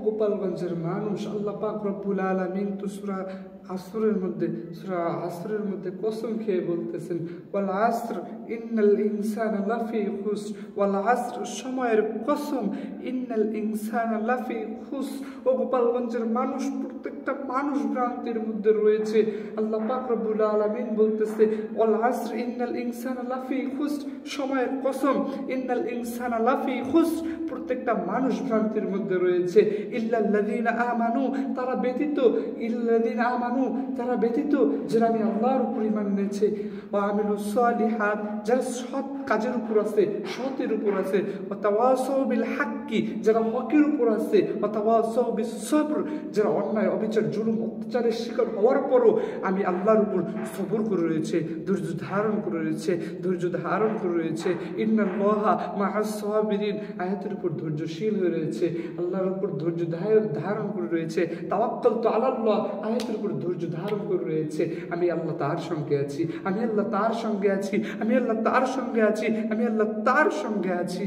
গোপালগঞ্জের মানুষ, আল্লাহ পাক রব্বুল আলামিন তো সূরা আসরের মধ্যে কসম খেয়ে বলতেছেন, ওয়াল আসর ইন্নাল ইনসানা লাফি খুসর, ওয়াল আসর সময়ের কসম, ইন্নাল ইনসানা লাফি খুসর। ও গোপালগঞ্জের মানুষ, প্রত্যেকটা মানুষ ভ্রান্তির মধ্যে রয়েছে। আল্লাহ পাক রব্বুল আলামিন বলতেছে, ওয়াল আসর ইন্নাল ইনসানা লাফি খুসর, সময়ের কসম, ইন্নাল ইনসানা লাফি খুসর, প্রত্যেকটা মানুষ ভ্রান্তির মধ্যে রয়েছে। ইল্লাল্লাযীনা আমানু, তারা ব্যতীত, ইল্লাল্লাযীনা আমানু, তারা ব্যতীত যারা আমি আল্লাহর উপর ঈমান এনেছে, ওয়া আমিলুস সালিহাত, যারা সৎ কাজের উপর আছে, সতের উপর আছে, ওয়া তাওয়াসাউ বিল হাক্কি, যারা হকের উপর আছে, ওয়া তাওয়াসাউ বিস সবর, যারা অন্যায় অবিচার জুলুম অত্যাচারের শিকার হওয়ার পরও আমি আল্লাহর উপর সবর করে রয়েছে, ধৈর্য ধারণ করে রয়েছে, ইন্নাল্লাহা মাআস সাবিরিন, আয়াতের উপর ধৈর্যশীল হয়ে রয়েছে, আল্লাহর উপর ধৈর্য ধারণ করে রয়েছে। তাওয়াক্কালতু আলাল্লাহ, আয়াতের উপর ধৈর্য ধারণ করে রয়েছে। আমি আল্লাহ তার সঙ্গে আছি, আমি আল্লাহ তার সঙ্গে আছি, আমি আল্লাহ তার সঙ্গে আছি, আমি আল্লাহ তার সঙ্গে আছি।